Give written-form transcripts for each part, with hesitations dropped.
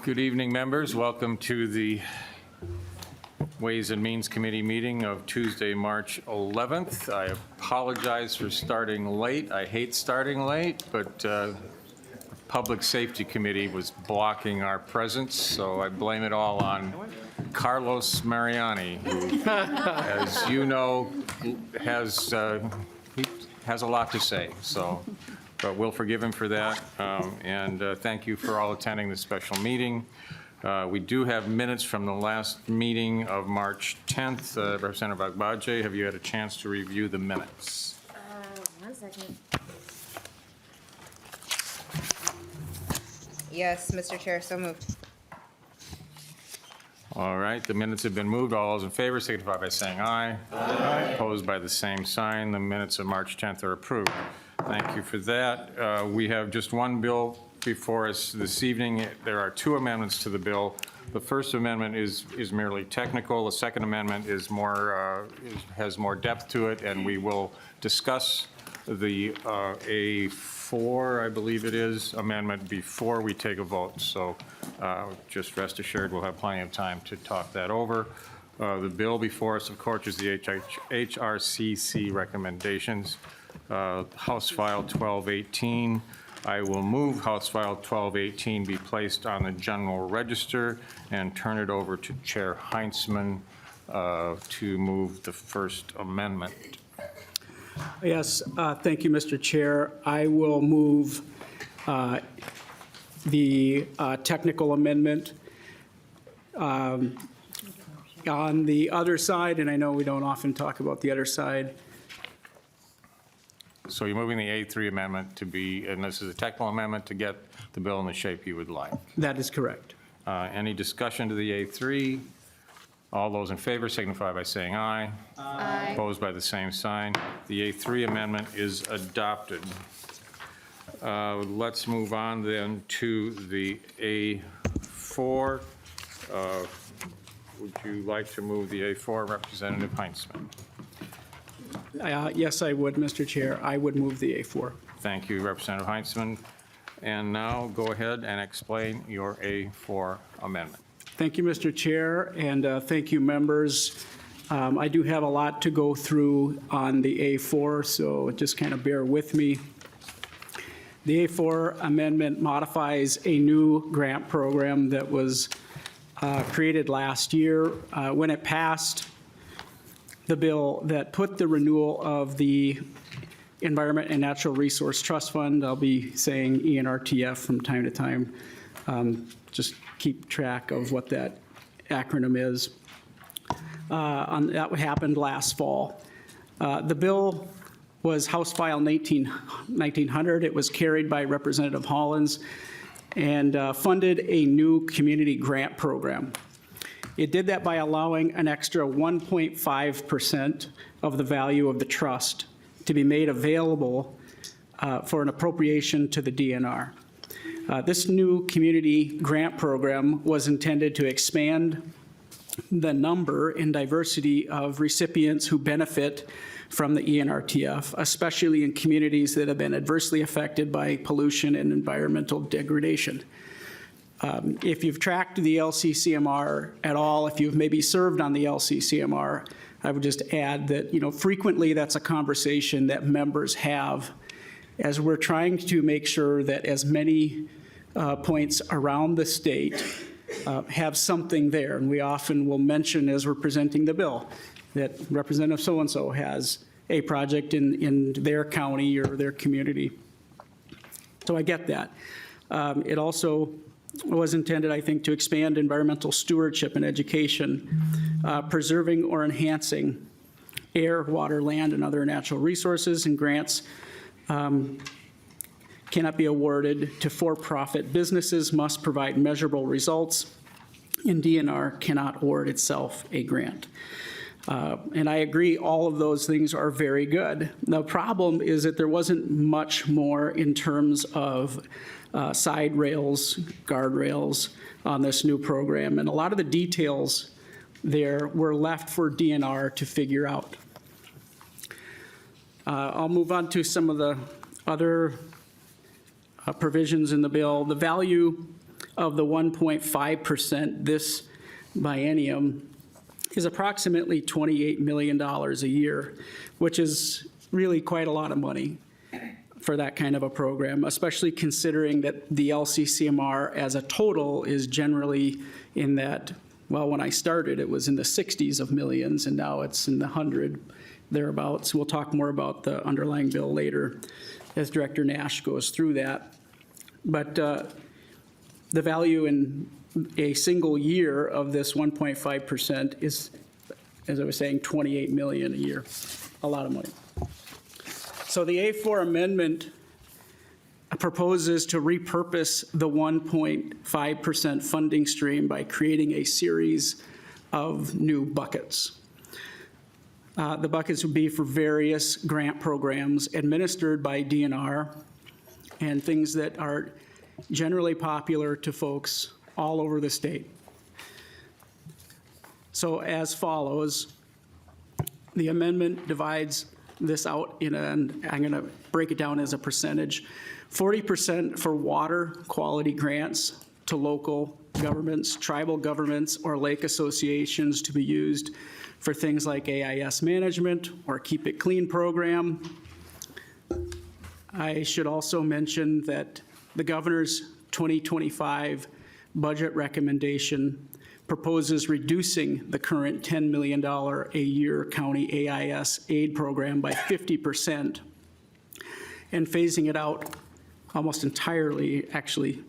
Good evening, members. Welcome to the Ways and Means Committee meeting of Tuesday, March 11th. I apologize for starting late. I hate starting late, but the Public Safety Committee was blocking our presence, so I blame it all on Carlos Mariani, who, as you know, has a lot to say. But we'll forgive him for that, and thank you for all attending this special meeting. We do have minutes from the last meeting of March 10th. Representative Agbaje, have you had a chance to review the minutes? 1 second. Yes, Mr. Chair, so moved. All right, the minutes have been moved. All those in favor signify by saying aye. Aye. Opposed by the same sign. The minutes of March 10th are approved. Thank you for that. We have just one bill before us this evening. There are two amendments to the bill. The first amendment is merely technical. The second amendment is more has more depth to it, and we will discuss the A4, I believe it is, amendment before we take a vote. So just rest assured we'll have plenty of time to talk that over. The bill before us, of course, is the HRCC recommendations. House File 1218. I will move House File 1218 be placed on the General Register and turn it over to Chair Heintzeman to move the First Amendment. Yes, thank you, Mr. Chair. I will move the technical amendment. On the other side, and I know we don't often talk about the other side. So you're moving the A3 amendment to be, and this is a technical amendment to get the bill in the shape you would like. That is correct. Any discussion to the A3? All those in favor signify by saying aye. Aye. Opposed by the same sign. The A3 amendment is adopted. Let's move on then to the A4. Would you like to move the A4, Representative Heintzeman? Yes, I would, Mr. Chair. I would move the A4. Thank you, Representative Heintzeman. And now go ahead and explain your A4 amendment. Thank you, Mr. Chair, and thank you, members. I do have a lot to go through on the A4, so just kind of bear with me. The A4 amendment modifies a new grant program that was created last year. When it passed, the bill that put the renewal of the Environment and Natural Resource Trust Fund, I'll be saying ENRTF from time to time, just keep track of what that acronym is. That happened last fall. The bill was House File 1900. It was carried by Representative Hollins and funded a new community grant program. It did that by allowing an extra 1.5% of the value of the trust to be made available for an appropriation to the DNR. This new community grant program was intended to expand the number and diversity of recipients who benefit from the ENRTF, especially in communities that have been adversely affected by pollution and environmental degradation. If you've tracked the LCCMR at all, if you've maybe served on the LCCMR, I would just add that, frequently that's a conversation that members have as we're trying to make sure that as many points around the state have something there. And we often will mention as we're presenting the bill that Representative so-and-so has a project in their county or their community. So I get that. It also was intended, I think, to expand environmental stewardship and education, preserving or enhancing air, water, land, and other natural resources, and grants cannot be awarded to for-profit businesses, must provide measurable results, and DNR cannot award itself a grant. And I agree, all of those things are very good. The problem is that there wasn't much more in terms of side rails, guardrails on this new program. And a lot of the details there were left for DNR to figure out. I'll move on to some of the other provisions in the bill. The value of the 1.5% this biennium is approximately $28 million a year, which is really quite a lot of money for that kind of a program, especially considering that the LCCMR as a total is generally in that, well, when I started, it was in the 60s of millions, and now it's in the 100 thereabouts. We'll talk more about the underlying bill later as Director Nash goes through that. But the value in a single year of this 1.5% is, as I was saying, 28 million a year, a lot of money. So the A4 amendment proposes to repurpose the 1.5% funding stream by creating a series of new buckets. The buckets would be for various grant programs administered by DNR and things that are generally popular to folks all over the state. So as follows, the amendment divides this out I'm going to break it down as a percentage. 40% for water quality grants to local governments, tribal governments, or lake associations to be used for things like AIS management or Keep It Clean program. I should also mention that the governor's 2025 budget recommendation proposes reducing the current $10 million a year county AIS aid program by 50% and phasing it out almost entirely. Actually,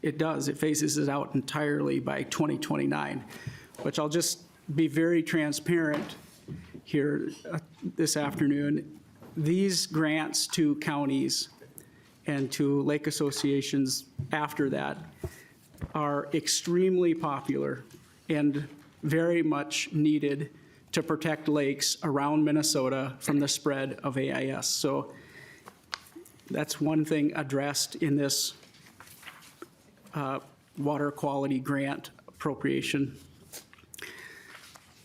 it does. It phases it out entirely by 2029, which I'll just be very transparent here this afternoon. These grants to counties and to lake associations after that are extremely popular and very much needed to protect lakes around Minnesota from the spread of AIS. So that's one thing addressed in this water quality grant appropriation.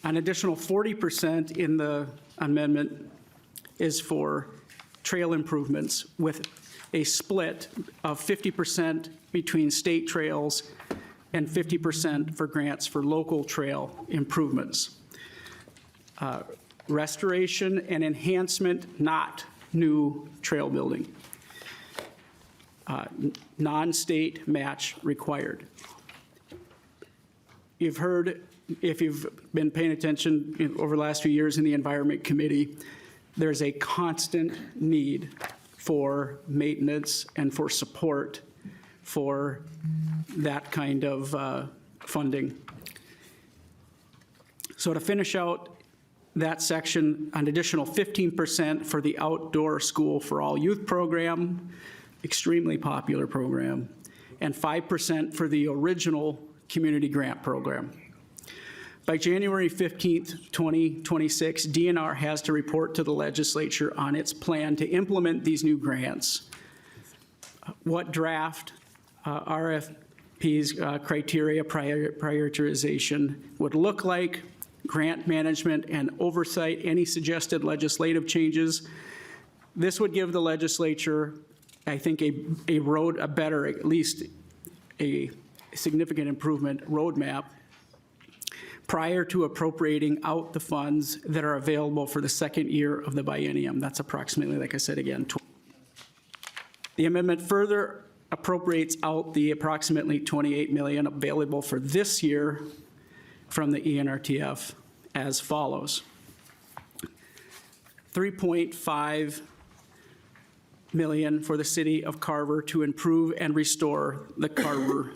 An additional 40% in the amendment is for trail improvements with a split of 50% between state trails and 50% for grants for local trail improvements. Restoration and enhancement, not new trail building. Non-state match required. You've heard, if you've been paying attention over the last few years in the Environment Committee, there's a constant need for maintenance and for support for that kind of funding. So to finish out that section, an additional 15% for the Outdoor School for All Youth program, extremely popular program, and 5% for the original community grant program. By January 15th, 2026, DNR has to report to the legislature on its plan to implement these new grants. What draft RFPs criteria prioritization would look like, grant management and oversight, any suggested legislative changes. This would give the legislature, I think, at least a significant improvement roadmap prior to appropriating out the funds that are available for the second year of the biennium. That's approximately, like I said again. The amendment further appropriates out the approximately $28 million available for this year from the ENRTF as follows. $3.5 million for the city of Carver to improve and restore the Carver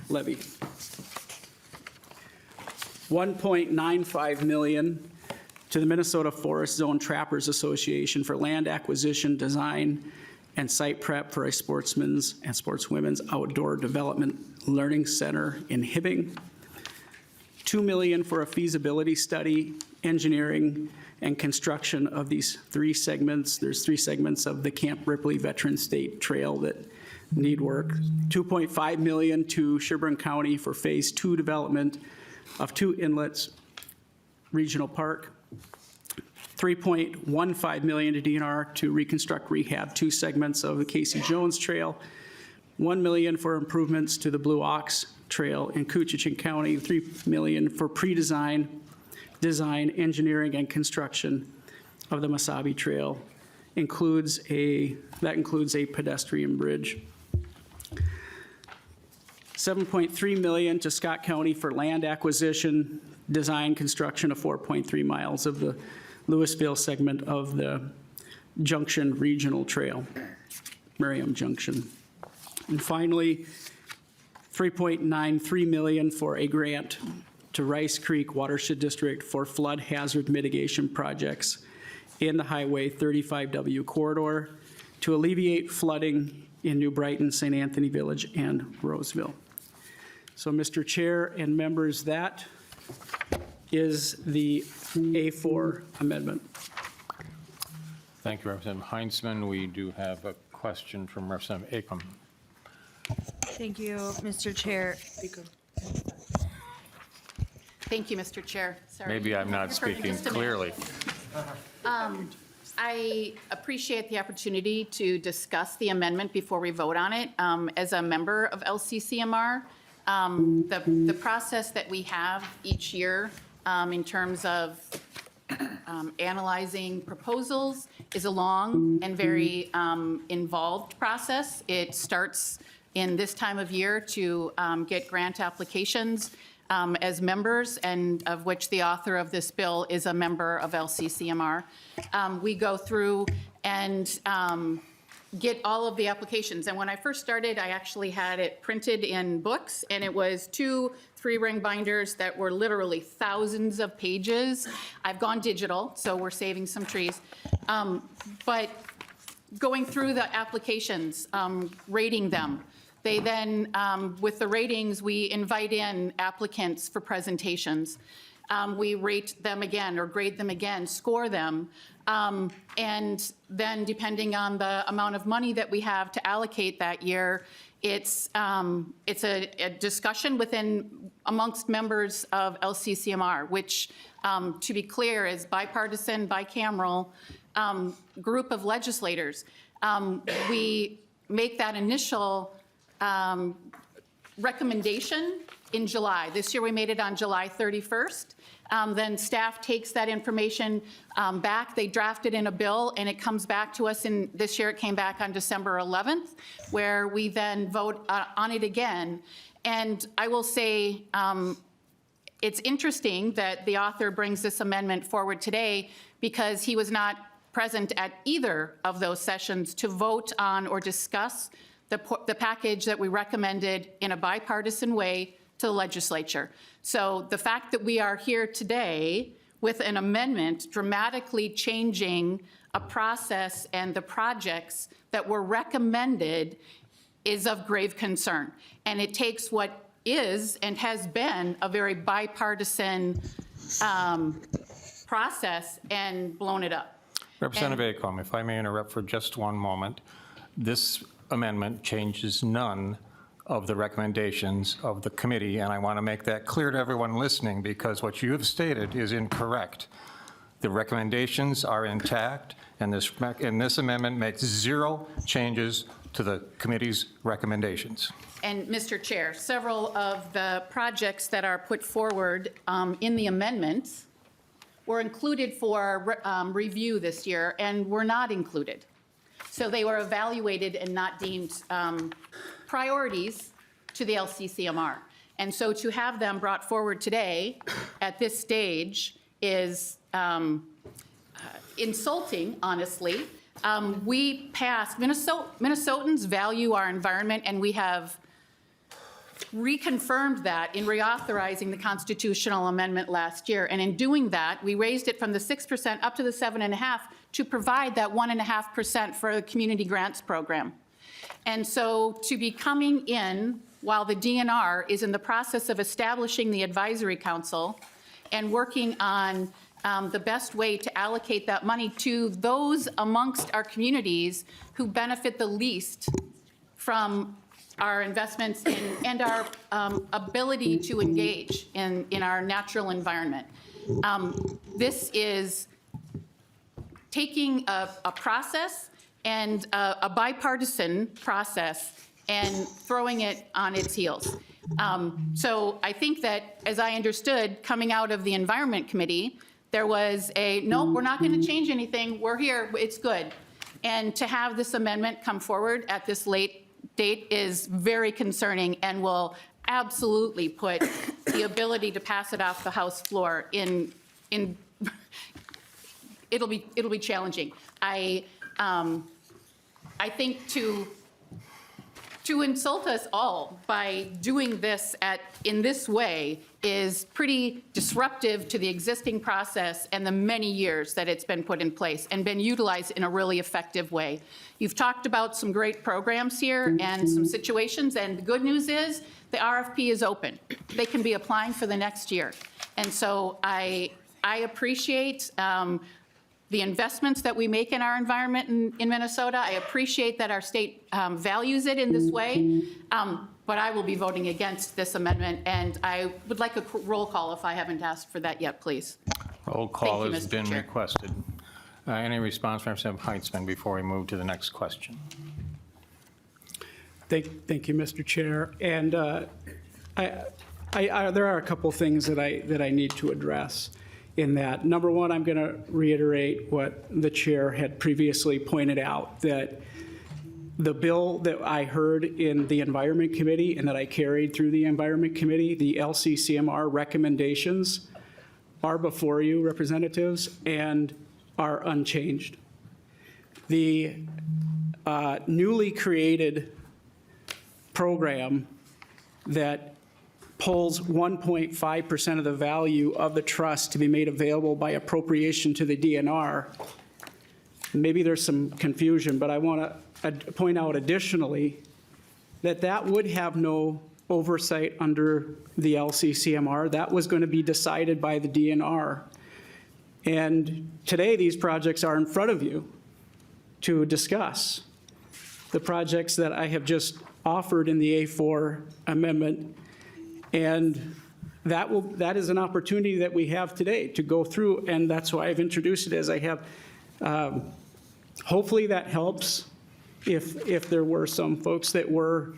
levee. $1.95 million to the Minnesota Forest Zone Trappers Association for land acquisition, design, and site prep for a sportsmen's and sportswomen's outdoor development learning center in Hibbing. $2 million for a feasibility study, engineering, and construction of these three segments. There's three segments of the Camp Ripley Veteran State Trail that need work. $2.5 million to Sherburne County for Phase 2 development of 2 inlets, regional park. $3.15 million to DNR to reconstruct, rehab 2 segments of the Casey Jones Trail. $1 million for improvements to the Blue Ox Trail in Coochin County, $3 million for pre-design, design, engineering, and construction of the Mesabi Trail. That includes a pedestrian bridge. $7.3 million to Scott County for land acquisition, design, construction of 4.3 miles of the Louisville segment of the Junction Regional Trail, Merriam Junction. And finally, $3.93 million for a grant to Rice Creek Watershed District for flood hazard mitigation projects in the Highway 35W corridor to alleviate flooding in New Brighton, St. Anthony Village, and Roseville. So, Mr. Chair and members, that is the A4 amendment. Thank you, Representative Heintzeman. We do have a question from Representative Acom. Thank you, Mr. Chair. Thank you, Mr. Chair. Sorry. Maybe I'm not For speaking just a minute. clearly. I appreciate the opportunity to discuss the amendment before we vote on it. As a member of LCCMR, the process that we have each year in terms of analyzing proposals is a long and very involved process. It starts in this time of year to get grant applications as members, and of which the author of this bill is a member of LCCMR. We go through and get all of the applications. And when I first started, I actually had it printed in books, and it was 2 3-ring binders that were literally thousands of pages. I've gone digital, so we're saving some trees. But going through the applications, rating them, they then, with the ratings, we invite in applicants for presentations. We rate them again or grade them again, score them. And then depending on the amount of money that we have to allocate that year, it's a discussion amongst members of LCCMR, which, to be clear, is bipartisan, bicameral group of legislators. We make that initial recommendation in July. This year we made it on July 31st. Then staff takes that information back. They draft it in a bill, and it comes back to us. This year it came back on December 11th, where we then vote on it again. And I will say it's interesting that the author brings this amendment forward today, because he was not present at either of those sessions to vote on or discuss the package that we recommended in a bipartisan way to the legislature. So the fact that we are here today with an amendment dramatically changing a process and the projects that were recommended is of grave concern. And it takes what is and has been a very bipartisan process and blown it up. Representative Acom, if I may interrupt for just one moment. This amendment changes none of the recommendations of the committee, and I want to make that clear to everyone listening, because what you have stated is incorrect. The recommendations are intact, and this amendment makes 0 changes to the committee's recommendations. And Mr. Chair, several of the projects that are put forward in the amendments were included for review this year and were not included. So they were evaluated and not deemed priorities to the LCCMR. And so to have them brought forward today at this stage is insulting, honestly. We passed, Minnesotans value our environment, and we have reconfirmed that in reauthorizing the constitutional amendment last year. And in doing that, we raised it from the 6% up to the 7.5% to provide that 1.5% for the community grants program. And so to be coming in while the DNR is in the process of establishing the advisory council and working on the best way to allocate that money to those amongst our communities who benefit the least from our investments and our ability to engage in our natural environment. This is taking a process and a bipartisan process and throwing it on its heels. So I think that, as I understood, coming out of the Environment Committee, there was a, nope, we're not going to change anything, we're here, it's good. And to have this amendment come forward at this late date is very concerning and will absolutely put the ability to pass it off the House floor in it'll be challenging. I think to insult us all by doing this in this way is pretty disruptive to the existing process and the many years that it's been put in place and been utilized in a really effective way. You've talked about some great programs here and some situations, and the good news is the RFP is open. They can be applying for the next year. And so I appreciate the investments that we make in our environment in Minnesota. I appreciate that our state values it in this way, but I will be voting against this amendment, and I would like a roll call if I haven't asked for that yet, please. Roll call Thank you, has Mr. been Chair. requested. Any response from Representative Heintzeman before we move to the next question? Thank you, Mr. Chair. And there are a couple things that I need to address in that. Number one, I'm going to reiterate what the chair had previously pointed out, that the bill that I heard in the Environment Committee and that I carried through the Environment Committee, the LCCMR recommendations are before you, representatives, and are unchanged. The newly created program that pulls 1.5% of the value of the trust to be made available by appropriation to the DNR. Maybe there's some confusion, but I want to point out additionally that that would have no oversight under the LCCMR. That was going to be decided by the DNR. And today, these projects are in front of you to discuss. The projects that I have just offered in the A4 amendment. And that is an opportunity that we have today to go through, and that's why I've introduced it as I have. Hopefully that helps if there were some folks that were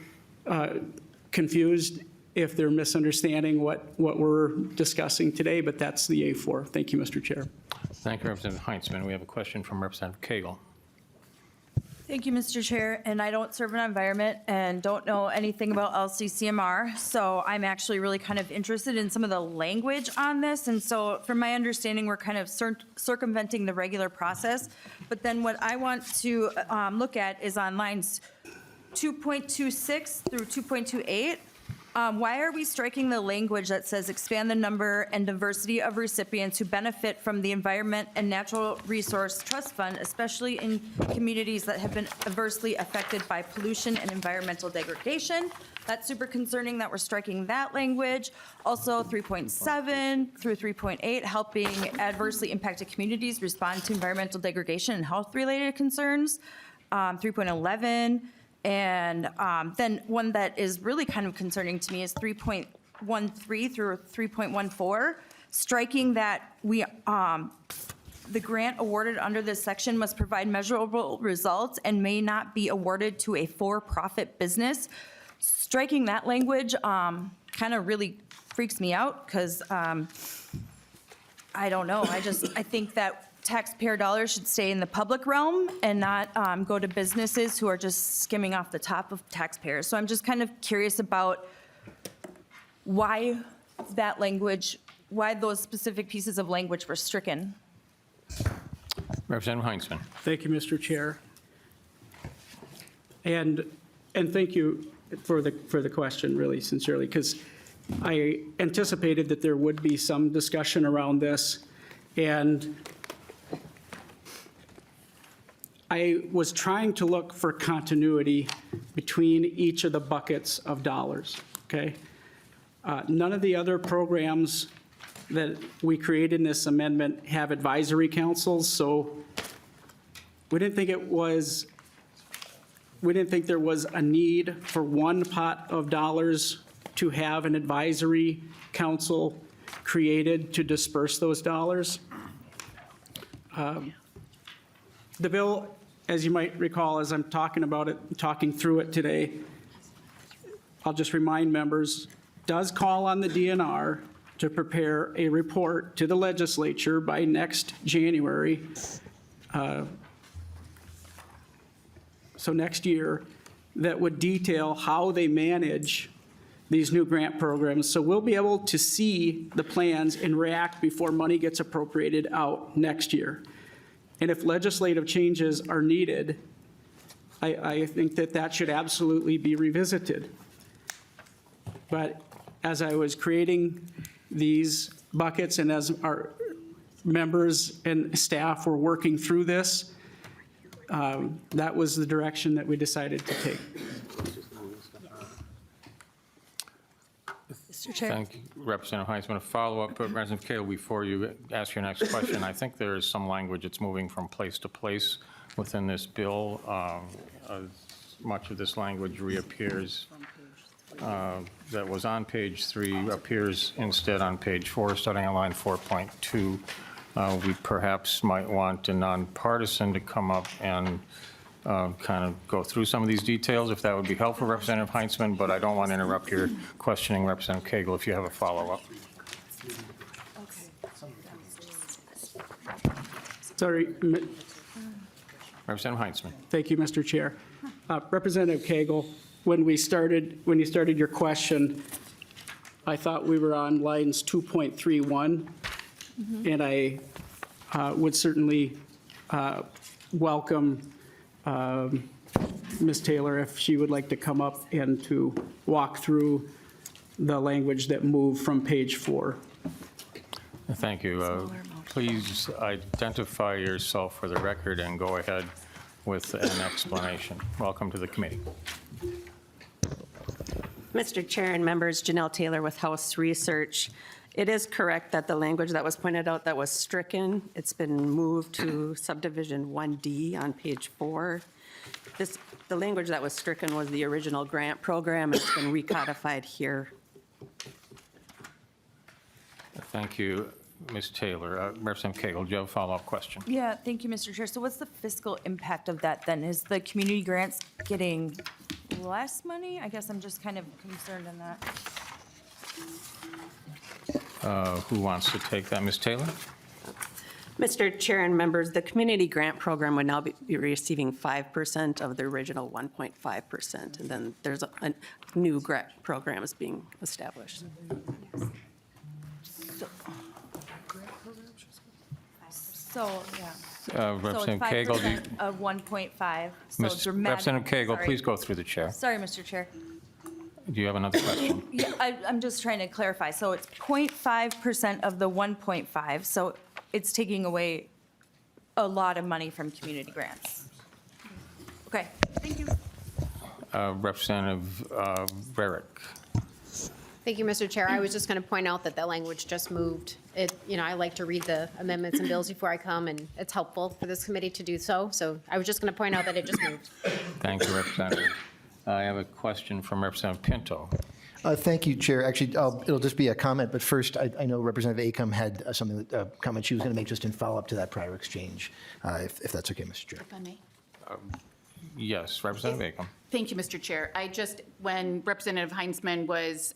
confused, if they're misunderstanding what we're discussing today, but that's the A4. Thank you, Mr. Chair. Thank you, Representative Heintzeman. We have a question from Representative Cagle. Thank you, Mr. Chair, and I don't serve an environment and don't know anything about LCCMR, so I'm actually really kind of interested in some of the language on this, and so from my understanding, we're kind of circumventing the regular process, but then what I want to look at is on lines 2.26 through 2.28. Why are we striking the language that says expand the number and diversity of recipients who benefit from the Environment and Natural Resource Trust Fund, especially in communities that have been adversely affected by pollution and environmental degradation? That's super concerning that we're striking that language. Also, 3.7 through 3.8, helping adversely impacted communities respond to environmental degradation and health-related concerns. 3.11. And then one that is really kind of concerning to me is 3.13 through 3.14, striking that the grant awarded under this section must provide measurable results and may not be awarded to a for-profit business. Striking that language kind of really freaks me out because I don't know. I think that taxpayer dollars should stay in the public realm and not go to businesses who are just skimming off the top of taxpayers. So I'm just kind of curious about why that language, why those specific pieces of language were stricken. Representative Heintzeman. Thank you, Mr. Chair. And thank you for the question, really sincerely, because I anticipated that there would be some discussion around this. And I was trying to look for continuity between each of the buckets of dollars, okay? None of the other programs that we created in this amendment have advisory councils, so we didn't think there was a need for one pot of dollars to have an advisory council created to disperse those dollars. The bill, as you might recall, as I'm talking through it today, I'll just remind members, does call on the DNR to prepare a report to the legislature by next January, so next year, that would detail how they manage these new grant programs. So we'll be able to see the plans and react before money gets appropriated out next year. And if legislative changes are needed, I think that that should absolutely be revisited. But as I was creating these buckets and as our members and staff were working through this, that was the direction that we decided to take. Mr. Chair. Thank you, Representative Heintzeman. A follow-up, Representative Cagle, before you ask your next question, I think there is some language that's moving from place to place within this bill. Much of this language reappears that was on page 3 appears instead on page 4, starting on line 4.2. We perhaps might want a nonpartisan to come up and kind of go through some of these details, if that would be helpful, Representative Heintzeman, but I don't want to interrupt your questioning, Representative Cagle, if you have a follow-up. Sorry, Representative Heintzeman. thank you, Mr. Chair. Representative Cagle, when you started your question, I thought we were on lines 2.31, and I would certainly welcome Ms. Taylor if she would like to come up and to walk through the language that moved from page 4. Thank you. Please identify yourself for the record and go ahead with an explanation. Welcome to the committee. Mr. Chair and members, Janelle Taylor with House Research. It is correct that the language that was pointed out that was stricken, it's been moved to subdivision 1D on page 4. The language that was stricken was the original grant program. It's been recodified here. Thank you, Ms. Taylor. Representative Cagle, do you have a follow-up question? Yeah, thank you, Mr. Chair. So what's the fiscal impact of that then? Is the community grants getting less money? I guess I'm just kind of concerned in that. Who wants to take that? Ms. Taylor? Mr. Chair and members, the community grant program would now be receiving 5% of the original 1.5%. And then there's a new grant program is being established. So, yeah. So it's Representative Cagle, 5% of 1.5, so dramatic. Representative Cagle, Sorry. please go through the chair. Sorry, Mr. Chair. Do you have another question? Yeah, I'm just trying to clarify. So it's 0.5% of the 1.5, so it's taking away a lot of money from community grants. Okay, thank you. Representative Rarick. Thank you, Mr. Chair. I was just going to point out that that language just moved. I like to read the amendments and bills before I come, and it's helpful for this committee to do so. So I was just going to point out that it just moved. Thank you, Representative. I have a question from Representative Pinto. Thank you, Chair. Actually, it'll just be a comment, but first, I know Representative Acom had comment she was going to make just in follow-up to that prior exchange, if that's okay, Mr. Chair. If I may. Yes, Representative Acom. Thank you, Mr. Chair. When Representative Heintzeman was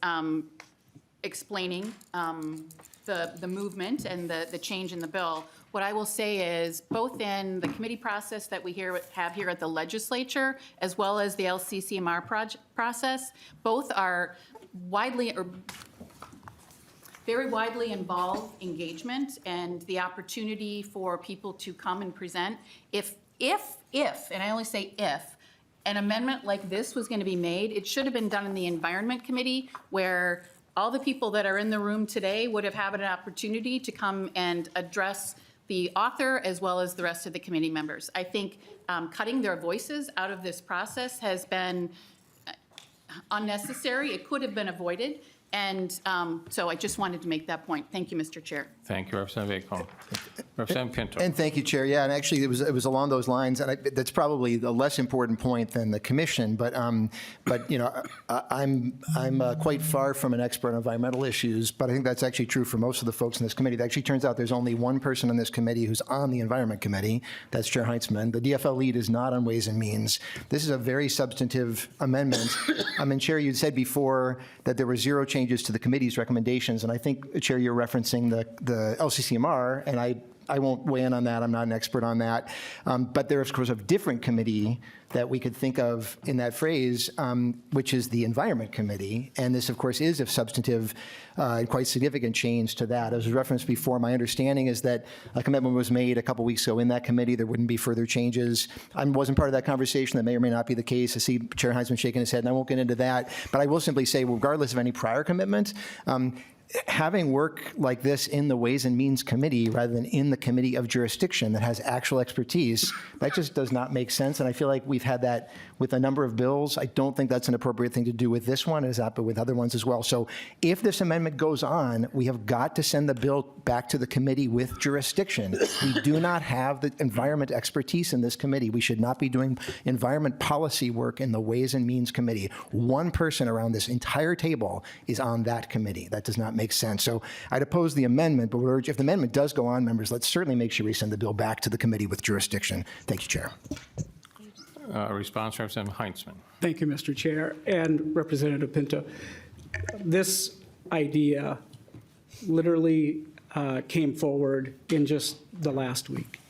explaining the movement and the change in the bill, what I will say is, both in the committee process that we have here at the legislature, as well as the LCCMR process, both are very widely involved engagement and the opportunity for people to come and present. If, and I only say if, an amendment like this was going to be made, it should have been done in the Environment Committee, where all the people that are in the room today would have had an opportunity to come and address the author as well as the rest of the committee members. I think cutting their voices out of this process has been unnecessary. It could have been avoided. And so I just wanted to make that point. Thank you, Mr. Chair. Thank you, Representative Acom. Representative Pinto. And thank you, Chair. Yeah, and actually, it was along those lines, and that's probably the less important point than the commission. But you know, I'm quite far from an expert on environmental issues. But I think that's actually true for most of the folks in this committee. It actually turns out there's only one person on this committee who's on the Environment Committee. That's Chair Heintzeman. The DFL lead is not on Ways and Means. This is a very substantive amendment. I mean, Chair, you said before that there were 0 changes to the committee's recommendations, and I think, Chair, you're referencing the LCCMR, and I won't weigh in on that. I'm not an expert on that. But there is, of course, a different committee that we could think of in that phrase, which is the Environment Committee. And this, of course, is a substantive and quite significant change to that. As was referenced before, my understanding is that a commitment was made a couple weeks ago in that committee. There wouldn't be further changes. I wasn't part of that conversation. That may or may not be the case. I see Chair Heintzeman shaking his head, and I won't get into that. But I will simply say, regardless of any prior commitment, having work like this in the Ways and Means Committee rather than in the Committee of Jurisdiction that has actual expertise, that just does not make sense. And I feel like we've had that with a number of bills. I don't think that's an appropriate thing to do with this one, as but with other ones as well. So if this amendment goes on, we have got to send the bill back to the committee with jurisdiction. We do not have the environment expertise in this committee. We should not be doing environment policy work in the Ways and Means Committee. One person around this entire table is on that committee. That does not make sense. So I'd oppose the amendment, but would urge, if the amendment does go on, members, let's certainly make sure we send the bill back to the committee with jurisdiction. Thank you, Chair. Response, Representative Heintzeman. Thank you, Mr. Chair, and Representative Pinto. This idea literally came forward in just the last week.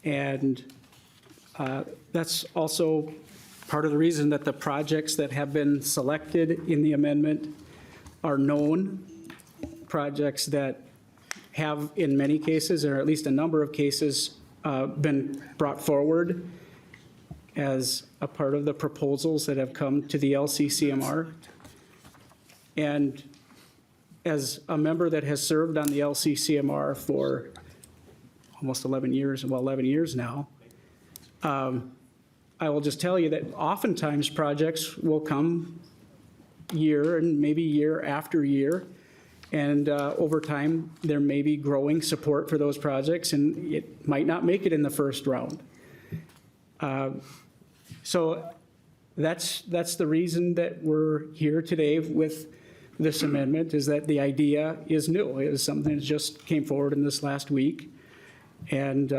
And that's also part of the reason that the projects that have been selected in the amendment are known, projects that have, in many cases, or at least a number of cases, been brought forward as a part of the proposals that have come to the LCCMR. And as a member that has served on the LCCMR for almost 11 years now, I will just tell you that oftentimes projects will come year and maybe year after year, and over time there may be growing support for those projects, and it might not make it in the first round. So that's the reason that we're here today with this amendment, is that the idea is new. It is something that just came forward in this last week. And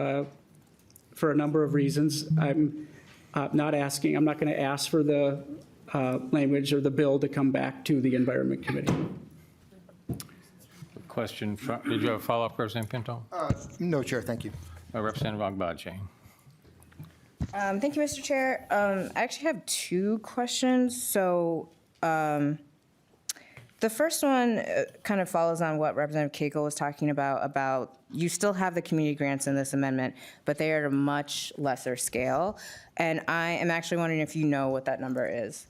for a number of reasons, I'm not going to ask for the language or the bill to come back to the Environment Committee. Question, did you have a follow-up, Representative Pinto? No, Chair, thank you. Representative Agbaje. Thank you, Mr. Chair. I actually have 2 questions. So the first one kind of follows on what Representative Cagle was talking about you still have the community grants in this amendment, but they are at a much lesser scale. And I am actually wondering if you know what that number is.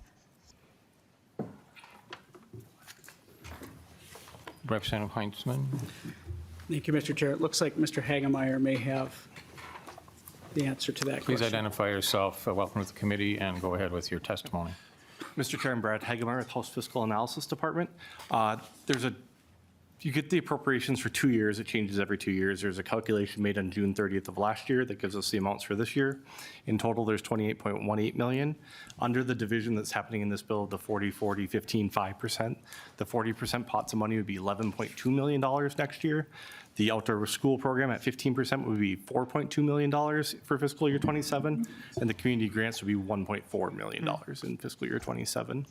Representative Heintzeman. Thank you, Mr. Chair. It looks like Mr. Hagemeyer may have the answer to that Please question. identify yourself, welcome to the committee, and go ahead with your testimony. Mr. Chair, I'm Brad Hagemeyer with House Fiscal Analysis Department. You get the appropriations for 2 years. It changes every 2 years. There's a calculation made on June 30th of last year that gives us the amounts for this year. In total, there's $28.18 million. Under the division that's happening in this bill, the 40-40, 15-5%, the 40% pots of money would be $11.2 million next year. The outdoor school program at 15% would be $4.2 million for fiscal year 27, and the community grants would be $1.4 million in fiscal year 27.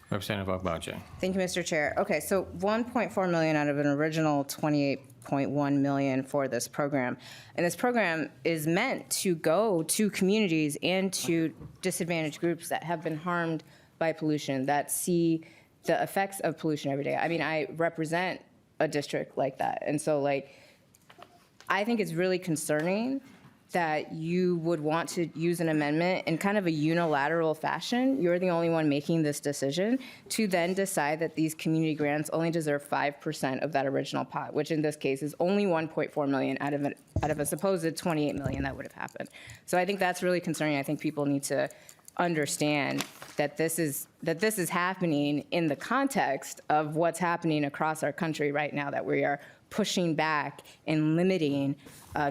Representative Agbaje. Thank you, Mr. Chair. Okay, so 1.4 million out of an original 28.1 million for this program. And this program is meant to go to communities and to disadvantaged groups that have been harmed by pollution, that see the effects of pollution every day. I mean, I represent a district like that. And so, like, I think it's really concerning that you would want to use an amendment in kind of a unilateral fashion. You're the only one making this decision to then decide that these community grants only deserve 5% of that original pot, which in this case is only 1.4 million out of a supposed 28 million that would have happened. So I think that's really concerning. I think people need to understand that this is happening in the context of what's happening across our country right now, that we are pushing back and limiting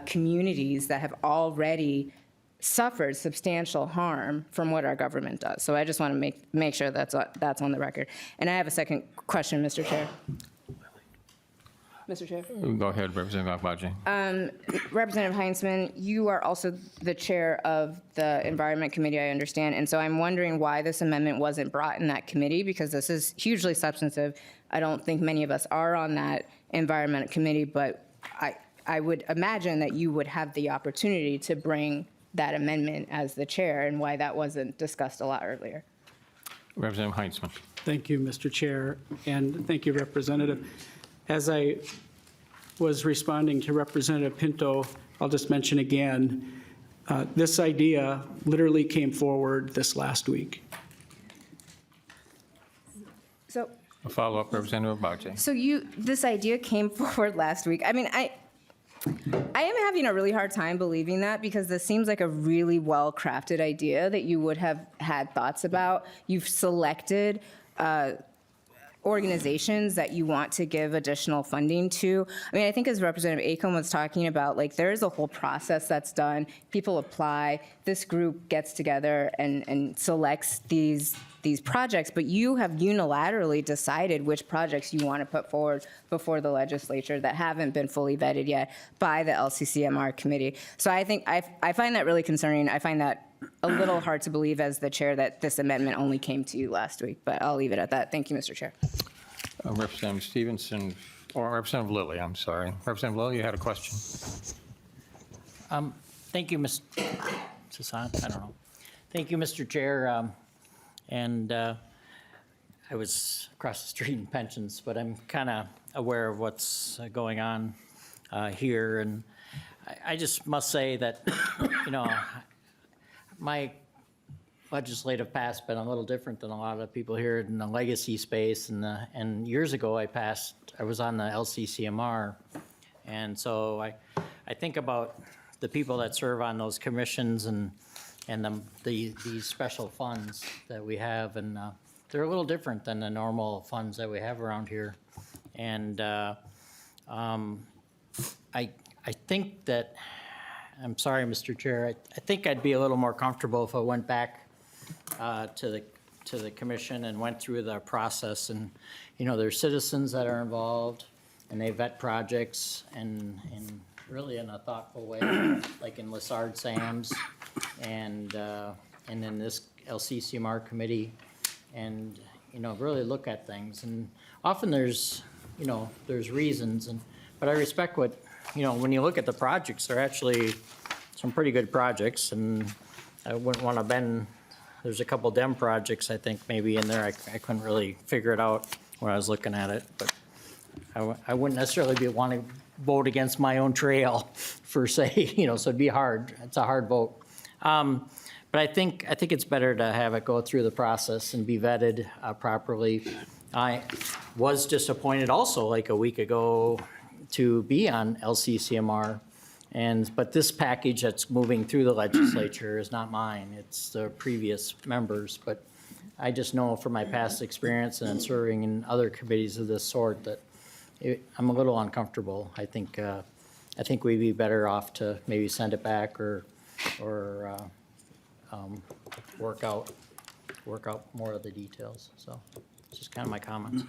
communities that have already suffered substantial harm from what our government does. So I just want to make sure that's on the record. And I have a second question, Mr. Chair. Mr. Chair. Go ahead, Representative Akbaji. Representative Heintzeman, you are also the chair of the Environment Committee, I understand, and so I'm wondering why this amendment wasn't brought in that committee, because this is hugely substantive. I don't think many of us are on that Environment Committee, but I would imagine that you would have the opportunity to bring that amendment as the chair, and why that wasn't discussed a lot earlier. Representative Heintzeman. Thank you, Mr. Chair, and thank you, Representative. As I was responding to Representative Pinto, I'll just mention again, this idea literally came forward this last week. So, A follow-up, Representative Akbaji. so this idea came forward last week. I mean, I am having a really hard time believing that, because this seems like a really well-crafted idea that you would have had thoughts about. You've selected organizations that you want to give additional funding to. I mean, I think as Representative Acom was talking about, like, there's a whole process that's done. People apply, this group gets together and selects these projects, but you have unilaterally decided which projects you want to put forward before the legislature that haven't been fully vetted yet by the LCCMR committee. So I think I find that really concerning. I find that a little hard to believe as the chair that this amendment only came to you last week, but I'll leave it at that. Thank you, Mr. Chair. Representative Stevenson, or Representative Lilly, I'm sorry. Representative Lilly, you had a question. Thank you, Ms. Is this on? I don't know. Thank you, Mr. Chair. I was across the street in pensions, but I'm kind of aware of what's going on here. And I just must say that, my legislative past been a little different than a lot of people here in the legacy space. And years ago, I was on the LCCMR. And so I think about the people that serve on those commissions and these special funds that we have, and they're a little different than the normal funds that we have around here. And I think that, I'm sorry, Mr. Chair, I think I'd be a little more comfortable if I went back to the commission and went through the process. And there's citizens that are involved, and they vet projects and really in a thoughtful way, like in Lessard Sam's and in this LCCMR committee, and really look at things. And often there's reasons, but I respect what when you look at the projects, they're actually some pretty good projects, and I wouldn't want to bend. There's a couple DEM projects I think maybe in there. I couldn't really figure it out when I was looking at it, but I wouldn't necessarily want to vote against my own trail for say, so it'd be hard. It's a hard vote. But I think it's better to have it go through the process and be vetted properly. I was disappointed also like a week ago to be on LCCMR, but this package that's moving through the legislature is not mine. It's the previous members. But I just know from my past experience and serving in other committees of this sort that I'm a little uncomfortable. I think we'd be better off to maybe send it back or work out more of the details. So it's just kind of my comments.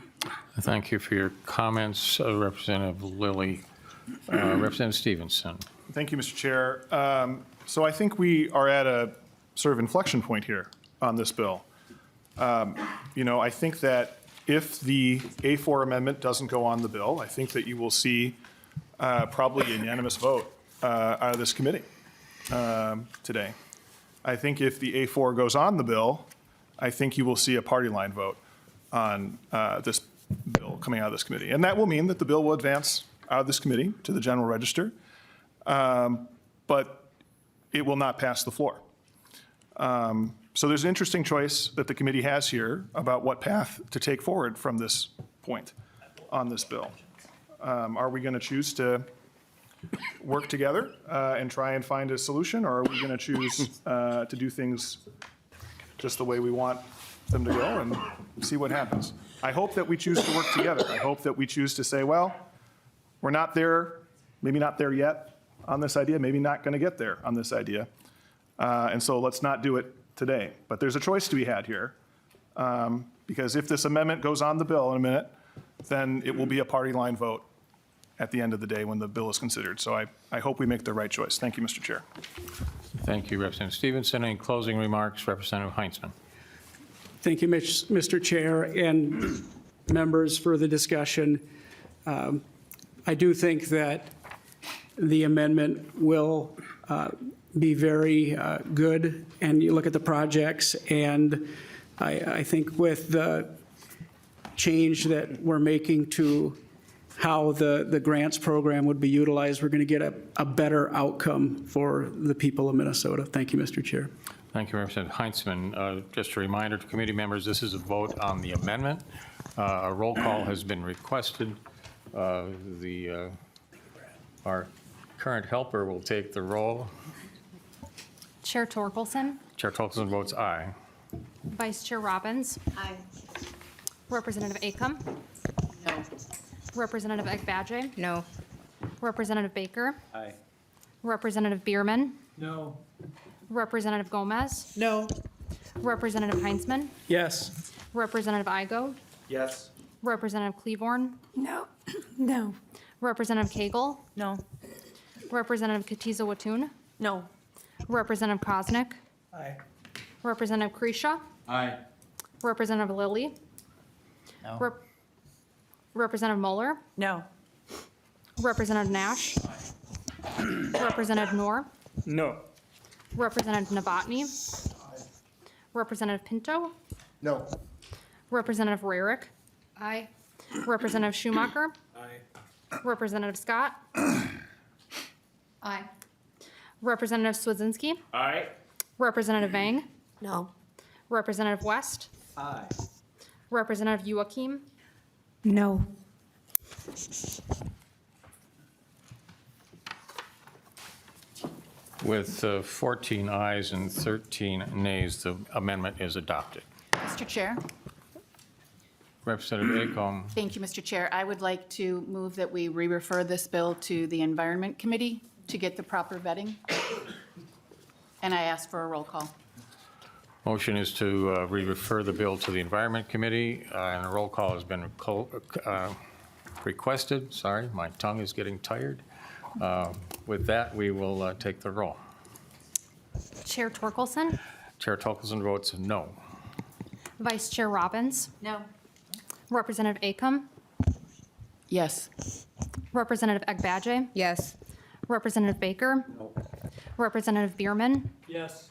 Thank you for your comments, Representative Lilly. Representative Stevenson. Thank you, Mr. Chair. So I think we are at a sort of inflection point here on this bill. I think that if the A4 amendment doesn't go on the bill, I think that you will see probably a unanimous vote out of this committee today. I think if the A4 goes on the bill, I think you will see a party line vote on this bill coming out of this committee. And that will mean that the bill will advance out of this committee to the general register, but it will not pass the floor. So there's an interesting choice that the committee has here about what path to take forward from this point on this bill. Are we going to choose to work together and try and find a solution, or are we going to choose to do things just the way we want them to go and see what happens? I hope that we choose to work together. I hope that we choose to say, well, we're not there, maybe not there yet on this idea, maybe not going to get there on this idea. And so let's not do it today. But there's a choice to be had here, because if this amendment goes on the bill in a minute, then it will be a party line vote at the end of the day when the bill is considered. So I hope we make the right choice. Thank you, Mr. Chair. Thank you, Representative Stevenson. Any closing remarks, Representative Heintzeman? Thank you, Mr. Chair, and members for the discussion. I do think that the amendment will be very good, and you look at the projects, and I think with the change that we're making to how the grants program would be utilized, we're going to get a better outcome for the people of Minnesota. Thank you, Mr. Chair. Thank you, Representative Heintzeman. Just a reminder to committee members, this is a vote on the amendment. A roll call has been requested. Our current helper will take the roll. Chair Torkelson. Chair Torkelson votes aye. Vice Chair Robbins. Aye. Representative Acom. No. Representative Ekbadje. No. Representative Baker. Aye. Representative Bierman. No. Representative Gomez. No. Representative Heintzeman. Yes. Representative Igo. Yes. Representative Cleavorn. No. No. Representative Cagle. No. Representative Katiza Watun. No. Representative Koznick. Aye. Representative Kresha. Aye. Representative Lilly. No. Representative Mueller. No. Representative Nash. Representative Noor. No. Representative Novotny. Representative Pinto. No. Representative Rarick. Aye. Representative Schumacher. Aye. Representative Scott. Aye. Representative Swedzinski. Aye. Representative Vang. No. Representative West. Aye. Representative Joachim. No. With 14 ayes and 13 nays, the amendment is adopted. Mr. Chair. Representative Acom, Thank you, Mr. Chair. I would like to move that we re-refer this bill to the Environment Committee to get the proper vetting. And I ask for a roll call. motion is to re-refer the bill to the Environment Committee, and a roll call has been requested. Sorry, my tongue is getting tired. With that, we will take the roll. Chair Torkelson. Chair Torkelson votes no. Vice Chair Robbins. No. Representative Acom. Yes. Representative Ekbadje. Yes. Representative Baker. Representative Bierman. Yes.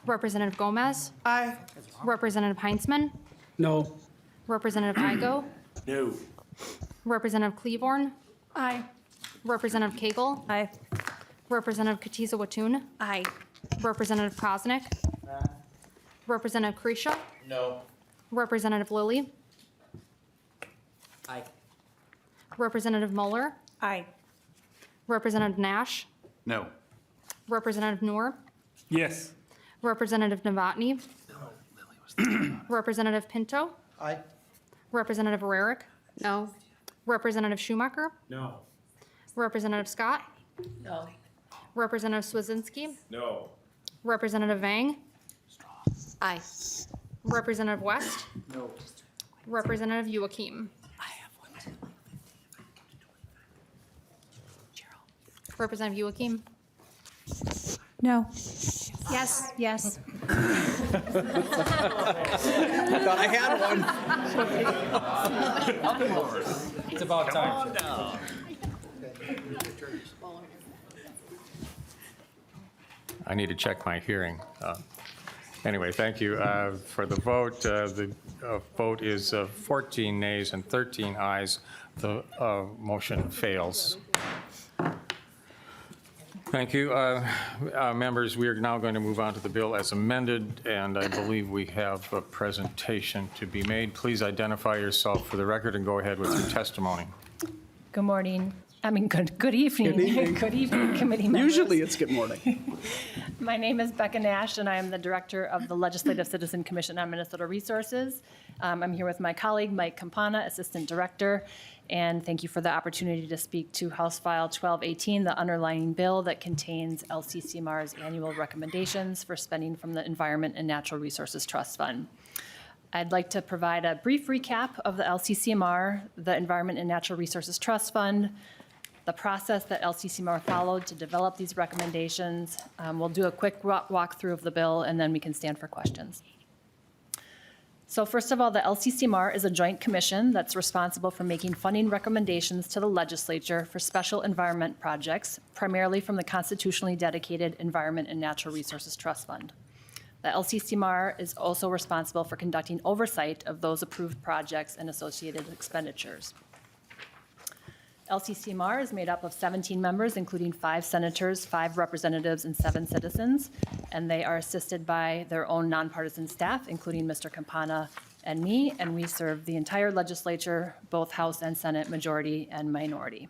Representative Gomez. Aye. Representative Heintzeman. No. Representative Igo. No. Representative Cleavorn. Aye. Representative Cagle. Aye. Representative Katiza Watun. Aye. Representative Koznick. Representative Kresha. No. Representative Lilly. Aye. Representative Mueller. Aye. Representative Nash. No. Representative Noor. Yes. Representative Novotny. Representative Pinto. Aye. Representative Rarick. No. Representative Schumacher. No. Representative Scott. No. Representative Swedzinski. No. Representative Vang. Aye. Representative West. No. Representative Joachim. Representative Joachim. No. Yes, yes. Thought I had one. It's about time. I need to check my hearing. Anyway, thank you for the vote. The vote is 14 nays and 13 ayes. The motion fails. Thank you. Members, we are now going to move on to the bill as amended, and I believe we have a presentation to be made. Please identify yourself for the record and go ahead with your testimony. Good morning. I mean, good evening. Good evening, committee members. Usually it's good morning. My name is Becca Nash, and I am the director of the Legislative Citizen Commission on Minnesota Resources. I'm here with my colleague, Mike Campana, assistant director. And thank you for the opportunity to speak to House File 1218, the underlying bill that contains LCCMR's annual recommendations for spending from the Environment and Natural Resources Trust Fund. I'd like to provide a brief recap of the LCCMR, the Environment and Natural Resources Trust Fund, the process that LCCMR followed to develop these recommendations. We'll do a quick walkthrough of the bill, and then we can stand for questions. So first of all, the LCCMR is a joint commission that's responsible for making funding recommendations to the legislature for special environment projects, primarily from the constitutionally dedicated Environment and Natural Resources Trust Fund. The LCCMR is also responsible for conducting oversight of those approved projects and associated expenditures. LCCMR is made up of 17 members, including 5 senators, 5 representatives, and 7 citizens, and they are assisted by their own nonpartisan staff, including Mr. Campana and me, and we serve the entire legislature, both House and Senate, majority and minority.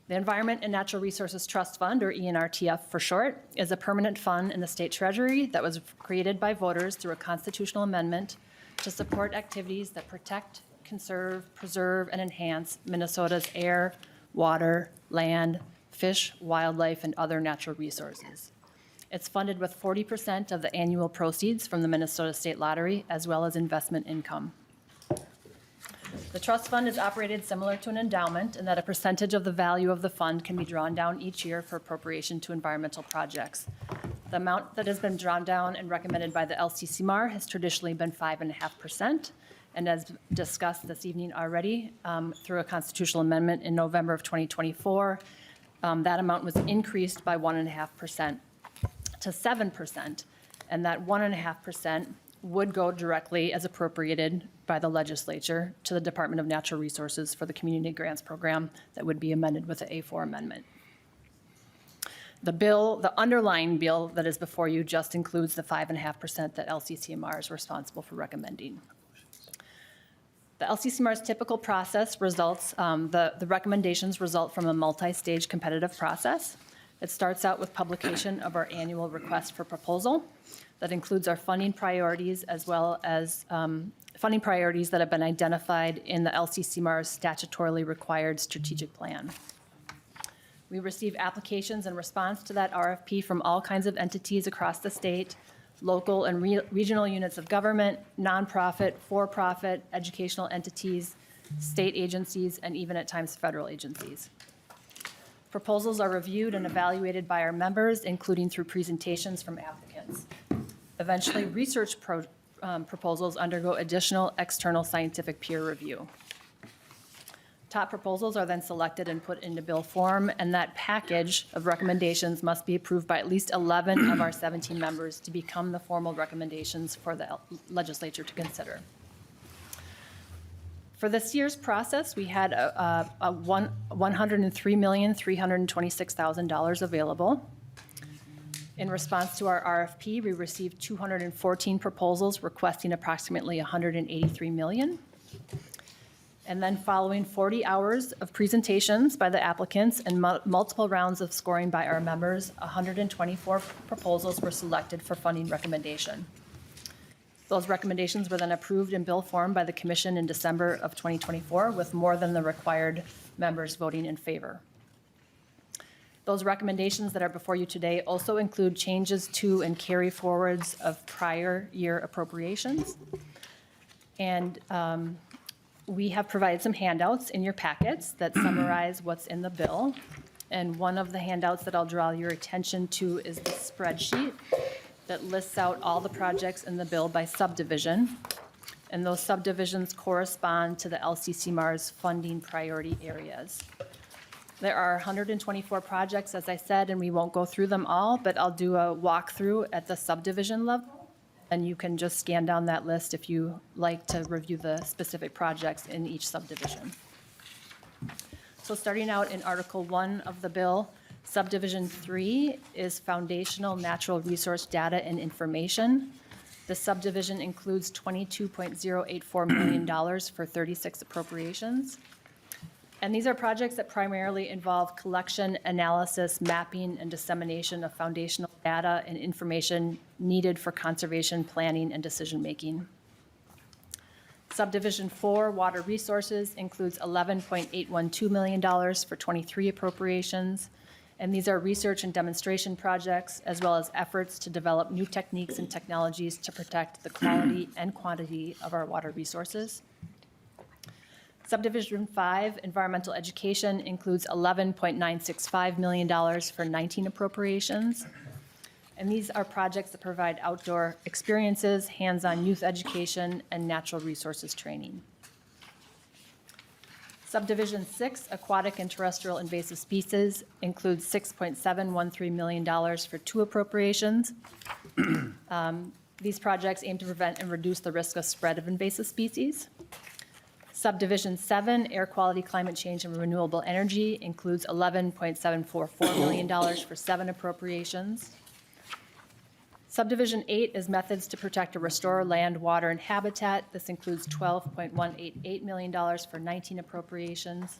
The Environment and Natural Resources Trust Fund, or ENRTF for short, is a permanent fund in the state treasury that was created by voters through a constitutional amendment to support activities that protect, conserve, preserve, and enhance Minnesota's air, water, land, fish, wildlife, and other natural resources. It's funded with 40% of the annual proceeds from the Minnesota State Lottery, as well as investment income. The trust fund is operated similar to an endowment in that a percentage of the value of the fund can be drawn down each year for appropriation to environmental projects. The amount that has been drawn down and recommended by the LCCMR has traditionally been 5.5%. And as discussed this evening already, through a constitutional amendment in November of 2024, that amount was increased by 1.5% to 7%. And that 1.5% would go directly, as appropriated by the legislature, to the Department of Natural Resources for the Community Grants Program that would be amended with the A4 amendment. The bill, the underlying bill that is before you just includes the 5.5% that LCCMR is responsible for recommending. The LCCMR's typical process results, the recommendations result from a multi-stage competitive process. It starts out with publication of our annual request for proposal that includes our funding priorities as well as funding priorities that have been identified in the LCCMR's statutorily required strategic plan. We receive applications in response to that RFP from all kinds of entities across the state, local and regional units of government, nonprofit, for-profit, educational entities, state agencies, and even at times federal agencies. Proposals are reviewed and evaluated by our members, including through presentations from applicants. Eventually, research proposals undergo additional external scientific peer review. Top proposals are then selected and put into bill form, and that package of recommendations must be approved by at least 11 of our 17 members to become the formal recommendations for the legislature to consider. For this year's process, we had $103,326,000 available. In response to our RFP, we received 214 proposals requesting approximately $183 million. And then following 40 hours of presentations by the applicants and multiple rounds of scoring by our members, 124 proposals were selected for funding recommendation. Those recommendations were then approved in bill form by the commission in December of 2024, with more than the required members voting in favor. Those recommendations that are before you today also include changes to and carry forwards of prior year appropriations. And we have provided some handouts in your packets that summarize what's in the bill. And one of the handouts that I'll draw your attention to is the spreadsheet that lists out all the projects in the bill by subdivision. And those subdivisions correspond to the LCCMR's funding priority areas. There are 124 projects, as I said, and we won't go through them all, but I'll do a walkthrough at the subdivision level. And you can just scan down that list if you like to review the specific projects in each subdivision. So starting out in Article 1 of the bill, Subdivision 3 is foundational natural resource data and information. The subdivision includes $22.084 million for 36 appropriations. And these are projects that primarily involve collection, analysis, mapping, and dissemination of foundational data and information needed for conservation, planning, and decision-making. Subdivision 4, Water Resources, includes $11.812 million for 23 appropriations. And these are research and demonstration projects, as well as efforts to develop new techniques and technologies to protect the quality and quantity of our water resources. Subdivision 5, Environmental Education, includes $11.965 million for 19 appropriations. And these are projects that provide outdoor experiences, hands-on youth education, and natural resources training. Subdivision 6, Aquatic and Terrestrial Invasive Species, includes $6.713 million for 2 appropriations. These projects aim to prevent and reduce the risk of spread of invasive species. Subdivision 7, Air Quality, Climate Change, and Renewable Energy, includes $11.744 million for 7 appropriations. Subdivision 8 is Methods to Protect or Restore Land, Water, and Habitat. This includes $12.188 million for 19 appropriations.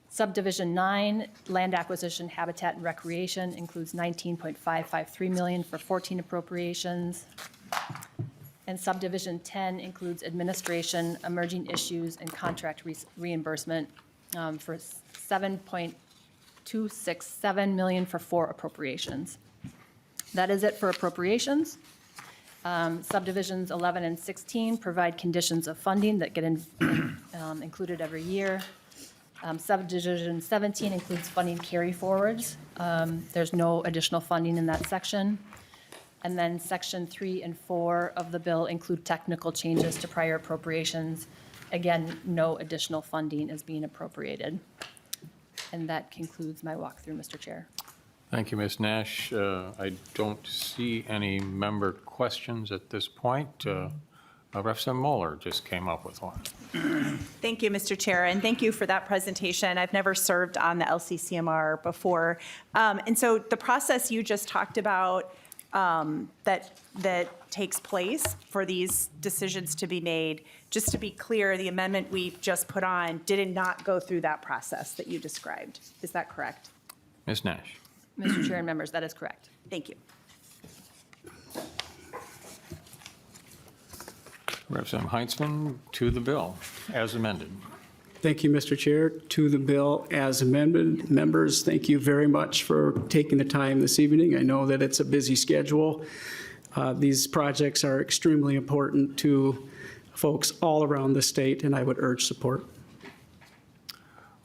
Subdivision 9, Land Acquisition, Habitat, and Recreation, includes $19.553 million for 14 appropriations. And Subdivision 10 includes Administration, Emerging Issues, and Contract Reimbursement for $7.267 million for 4 appropriations. That is it for appropriations. Subdivisions 11 and 16 provide conditions of funding that get included every year. Subdivision 17 includes funding carry-forwards. There's no additional funding in that section. And then section 3 and 4 of the bill include technical changes to prior appropriations. Again, no additional funding is being appropriated. And that concludes my walkthrough, Mr. Chair. Thank you, Ms. Nash. I don't see any member questions at this point. Representative Moeller just came up with one. Thank you, Mr. Chair, and thank you for that presentation. I've never served on the LCCMR before. And so the process you just talked about that takes place for these decisions to be made, just to be clear, the amendment we just put on did not go through that process that you described. Is that correct? Ms. Nash. Mr. Chair and members, that is correct. Thank you. Representative Heintzeman, to the bill as amended. Thank you, Mr. Chair. To the bill as amended, members, thank you very much for taking the time this evening. I know that it's a busy schedule. These projects are extremely important to folks all around the state, and I would urge support.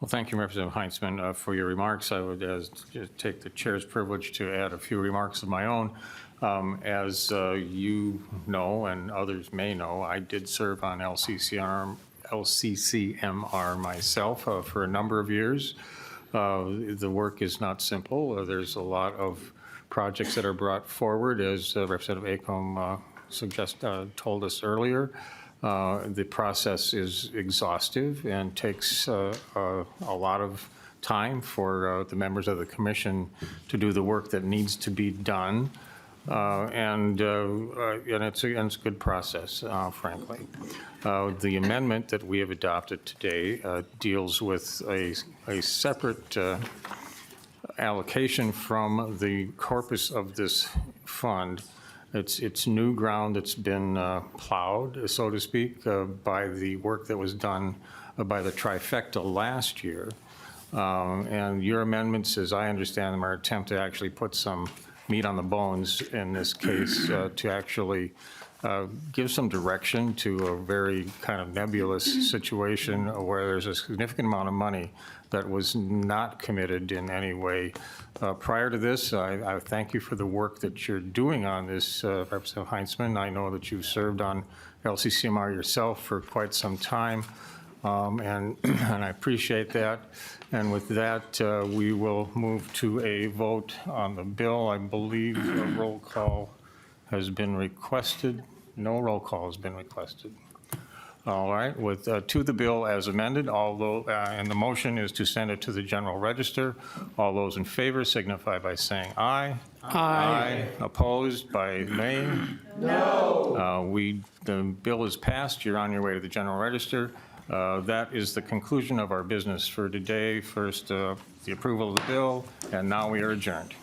Well, thank you, Representative Heintzeman, for your remarks. I would take the chair's privilege to add a few remarks of my own. As you know, and others may know, I did serve on LCCMR myself for a number of years. The work is not simple. There's a lot of projects that are brought forward, as Representative Acomb told us earlier. The process is exhaustive and takes a lot of time for the members of the commission to do the work that needs to be done. And it's a good process, frankly. The amendment that we have adopted today deals with a separate allocation from the corpus of this fund. It's new ground that's been plowed, so to speak, by the work that was done by the trifecta last year. And your amendments, as I understand them, are an attempt to actually put some meat on the bones in this case, to actually give some direction to a very kind of nebulous situation where there's a significant amount of money that was not committed in any way. Prior to this, I thank you for the work that you're doing on this, Representative Heintzeman. I know that you've served on LCCMR yourself for quite some time, and I appreciate that. And with that, we will move to a vote on the bill. I believe a roll call has been requested. No roll call has been requested. All right, with to the bill as amended, and the motion is to send it to the General Register. All those in favor signify by saying aye. Aye. Opposed by nay? No. The bill is passed. You're on your way to the General Register. That is the conclusion of our business for today. First, the approval of the bill, and now we are adjourned.